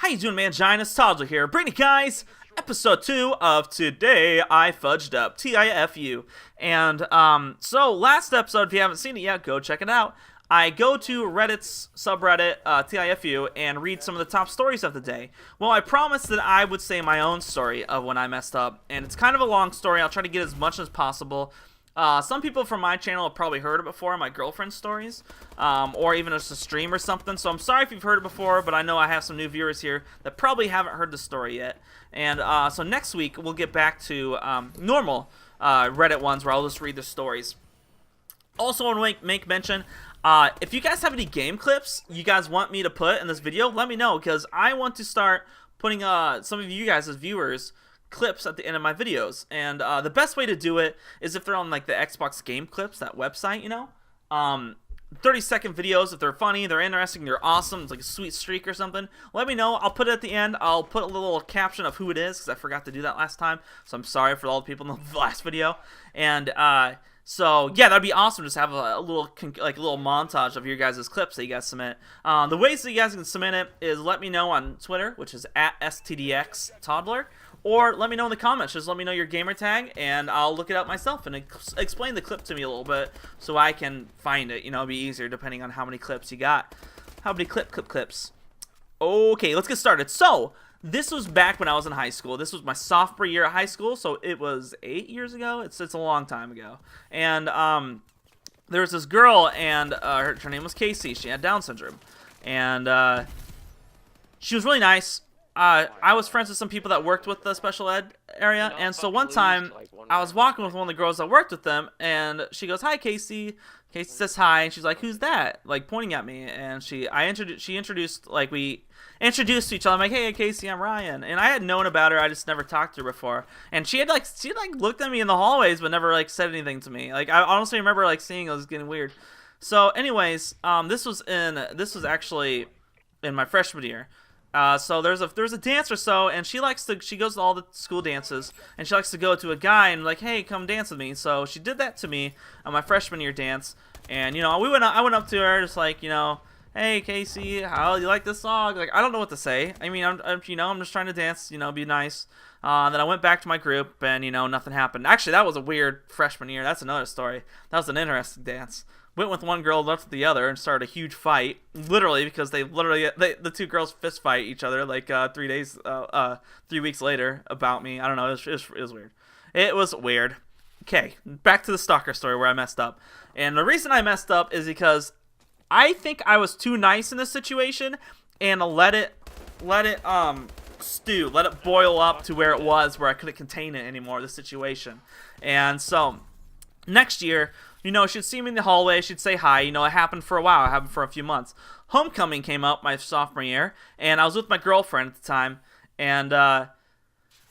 How you doing, Manginas? Toddler here, bringing you guys episode 2 of Today I Fudged Up, TIFU. And, so last episode, if you haven't seen it yet, go check it out. I go to Reddit's subreddit, TIFU, and read some of the top stories of the day. Well, I promised that I would say my own story of when I messed up, and it's kind of a long story. I'll try to get as much as possible. Some people from my channel have probably heard it before, my girlfriend's stories, or even just a stream or something, so I'm sorry if you've heard it before, but I know I have some new viewers here that probably haven't heard the story yet. And so next week, we'll get back to normal Reddit ones where I'll just read the stories. Also, I want to make mention, if you guys have any game clips you guys want me to put in this video, let me know, because I want to start putting some of you guys as viewers clips at the end of my videos. And the best way to do it is if they're on like the Xbox Game Clips, that website, you know. 30-second videos, if they're funny, they're interesting, they're awesome, it's like a sweet streak or something, let me know. I'll put it at the end. I'll put a little caption of who it is, because I forgot to do that last time, so I'm sorry for all the people in the last video. And so yeah, that'd be awesome. Just have a little montage of your guys' clips that you guys submit. The ways that you guys can submit it is let me know on Twitter, which is @STDXToddler, or let me know in the comments. Just let me know your gamer tag, and I'll look it up myself and explain the clip to me a little bit so I can find it. You know, it'll be easier depending on how many clips you got. How many clips? Okay, let's get started. So this was back when I was in high school. This was my sophomore year of high school, so it was 8 years ago. It's a long time ago. And there was this girl, and her name was Casey. She had Down syndrome, and she was really nice. I was friends with some people that worked with the special ed area, and so one time I was walking with one of the girls that worked with them, and she goes, "Hi, Casey." Casey says hi, and she's like, "Who's that?" Like pointing at me, and we introduced to each other. I'm like, "Hey, Casey, I'm Ryan," and I had known about her. I just never talked to her before, and she had looked at me in the hallways, but never like said anything to me. Like I honestly remember like seeing it was getting weird. So, anyways, this was actually in my freshman year. So there's a dance or so, and she goes to all the school dances, and she likes to go to a guy and like, "Hey, come dance with me." So she did that to me on my freshman year dance, and you know, I went up to her just like, you know, "Hey, Casey, how do you like this song?" Like, I don't know what to say. I mean, I'm just trying to dance, you know, be nice. Then I went back to my group, and you know, nothing happened. Actually, that was a weird freshman year. That's another story. That was an interesting dance. Went with one girl, left with the other, and started a huge fight. Literally, because the two girls fist fight each other like 3 weeks later about me. I don't know. It was weird. It was weird. Okay, back to the stalker story where I messed up. And the reason I messed up is because I think I was too nice in this situation, and let it stew, let it boil up to where I couldn't contain it anymore, the situation. And so next year, you know, she'd see me in the hallway, she'd say hi. You know, it happened for a while, it happened for a few months. Homecoming came up my sophomore year, and I was with my girlfriend at the time, and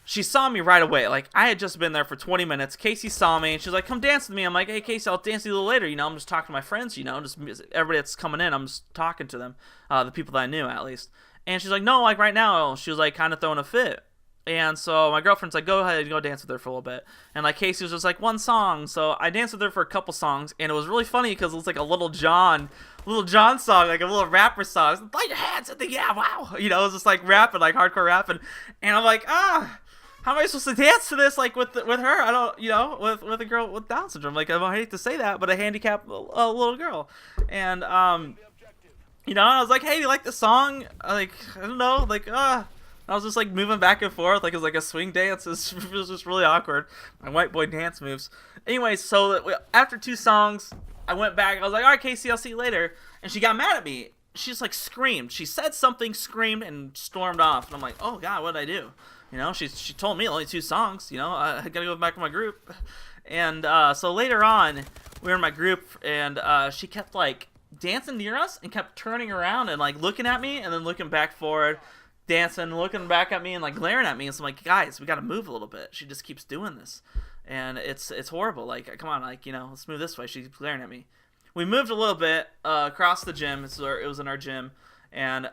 she saw me right away. Like, I had just been there for 20 minutes. Casey saw me, and she's like, "Come dance with me." I'm like, "Hey, Casey, I'll dance with you a little later." You know, I'm just talking to my friends, you know, just everybody that's coming in, I'm just talking to them, the people that I knew, at least. And she's like, "No, like, right now." She was, like, kind of throwing a fit. And so my girlfriend's like, "Go ahead, go dance with her for a little bit." And like Casey was just like, "One song." So I danced with her for a couple songs, and it was really funny because it was like a Little John song, like a little rapper song. "Light your hands at the wow," you know, it was just like rapping, like hardcore rapping. And I'm like, how am I supposed to dance to this like with her? I don't, you know, with a girl with Down syndrome. Like, I hate to say that, but a handicapped little girl. And you know, I was like, "Hey, do you like the song?" Like, I don't know, like I was just like moving back and forth like it was like a swing dance. It was just really awkward. My white boy dance moves. Anyways, so after 2 songs, I went back. I was like, "All right, Casey, I'll see you later." And she got mad at me. She just like screamed. She said something, screamed, and stormed off. And I'm like, "Oh God, what did I do?" You know, she told me only 2 songs. You know, I gotta go back to my group. And so later on, we were in my group, and she kept like dancing near us and kept turning around and like looking at me and then looking back forward, dancing, looking back at me, and like glaring at me. And so I'm like, "Guys, we gotta move a little bit. She just keeps doing this, and it's horrible. Like, come on, like, you know, let's move this way." She's glaring at me. We moved a little bit across the gym. It was in our gym, and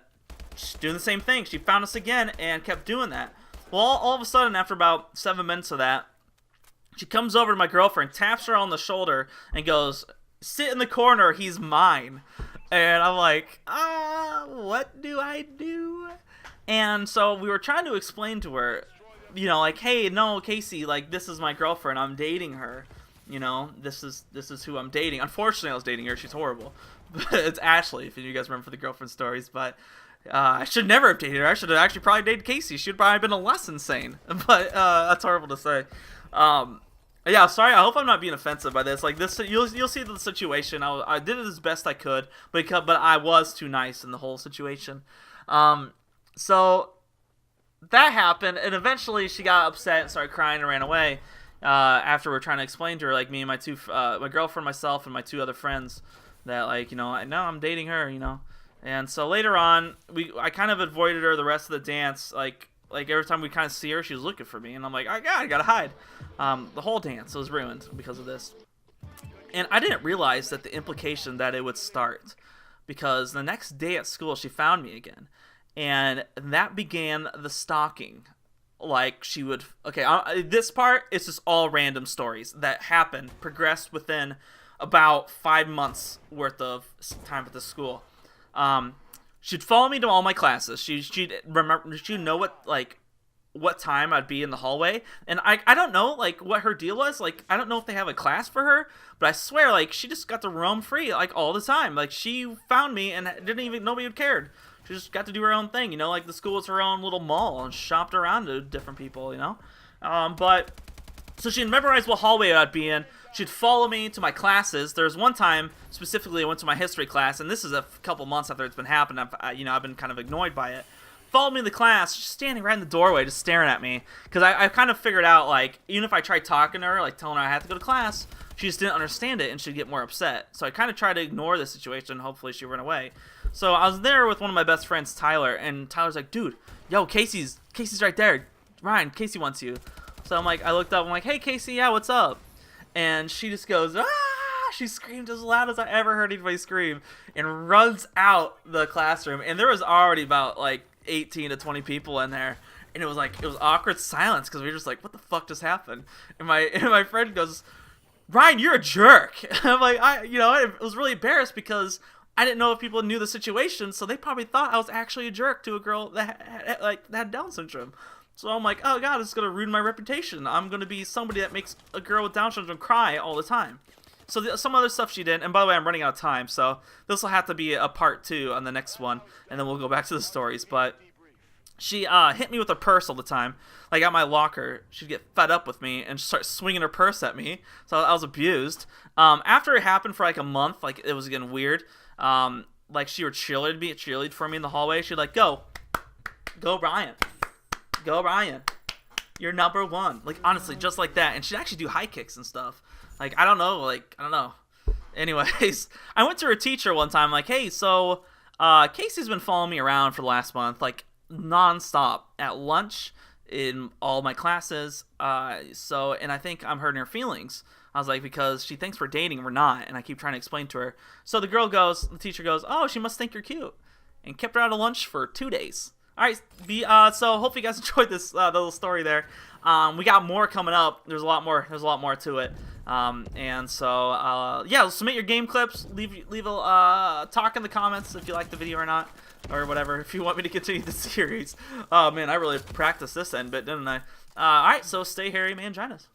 she's doing the same thing. She found us again and kept doing that. Well, all of a sudden, after about 7 minutes of that, she comes over to my girlfriend, taps her on the shoulder, and goes, "Sit in the corner. He's mine." And I'm like, what do I do? And so we were trying to explain to her, you know, like, hey, no, Casey, like, this is my girlfriend. I'm dating her. You know, this is who I'm dating. Unfortunately, I was dating her. She's horrible. But it's Ashley, if you guys remember the girlfriend stories. But I should never have dated her. I should have actually probably dated Casey. She would probably have been less insane. But that's horrible to say. Yeah, sorry. I hope I'm not being offensive by this. Like this, you'll see the situation. I did it as best I could, but I was too nice in the whole situation. So that happened, and eventually she got upset and started crying and ran away. After we're trying to explain to her, like, me and my girlfriend, myself, and my two other friends, that, like, you know, I'm dating her, you know. And so later on, I kind of avoided her the rest of the dance. Like every time we kind of see her, she was looking for me, and I'm like, I gotta hide. The whole dance was ruined because of this. And I didn't realize that the implication that it would start, because the next day at school she found me again, and that began the stalking. Like, she would, okay, this part is just all random stories that happened, progressed within about 5 months worth of time at the school. She'd follow me to all my classes. She'd know what time I'd be in the hallway, and I don't know, like, what her deal was. Like, I don't know if they have a class for her, but I swear, like, she just got to roam free, like, all the time. Like, she found me and nobody had cared. She just got to do her own thing, you know, like the school was her own little mall and shopped around to different people, you know. But so she'd memorize what hallway I'd be in. She'd follow me to my classes. There was one time specifically I went to my history class, and this is a couple months after it's been happening. I've been kind of annoyed by it. Followed me to the class, just standing right in the doorway, just staring at me, because I kind of figured out, like, even if I tried talking to her, like telling her I had to go to class, she just didn't understand it and she'd get more upset. So I kind of tried to ignore the situation. Hopefully she'd run away. So I was there with one of my best friends, Tyler, and Tyler's like, dude, yo, Casey's right there. Ryan, Casey wants you. So I'm like, I looked up, I'm like, hey, Casey, yeah, what's up? And she just goes, ah! She screamed as loud as I ever heard anybody scream and runs out the classroom. And there was already about, like, 18 to 20 people in there. And it was awkward silence because we were just like, what the fuck just happened? And my friend goes, Ryan, you're a jerk. I'm like, I was really embarrassed because I didn't know if people knew the situation, so they probably thought I was actually a jerk to a girl that had Down syndrome. So I'm like, oh god, this is gonna ruin my reputation. I'm gonna be somebody that makes a girl with Down syndrome cry all the time. So some other stuff she did, and by the way, I'm running out of time, so this will have to be a part 2 on the next one, and then we'll go back to the stories. But she hit me with her purse all the time. Like, at my locker, she'd get fed up with me and start swinging her purse at me. So I was abused. After it happened for like a month, like, it was getting weird. Like, she would cheerlead for me in the hallway. She'd like, go Ryan, you're number one. Like, honestly, just like that. And she'd actually do high kicks and stuff. Like, I don't know. Anyways, I went to her teacher one time, like, hey, so Casey's been following me around for the last month, like, nonstop at lunch, in all my classes. And I think I'm hurting her feelings. I was like, because she thinks we're dating and we're not, and I keep trying to explain to her. So the teacher goes, oh, she must think you're cute, and kept her out of lunch for 2 days. All right, so hope you guys enjoyed this little story there. We got more coming up. There's a lot more to it. And so yeah, submit your game clips. Leave a talk in the comments if you like the video or not, or whatever. If you want me to continue the series. Oh man, I really practiced this end bit, didn't I? All right, so stay hairy, manginas.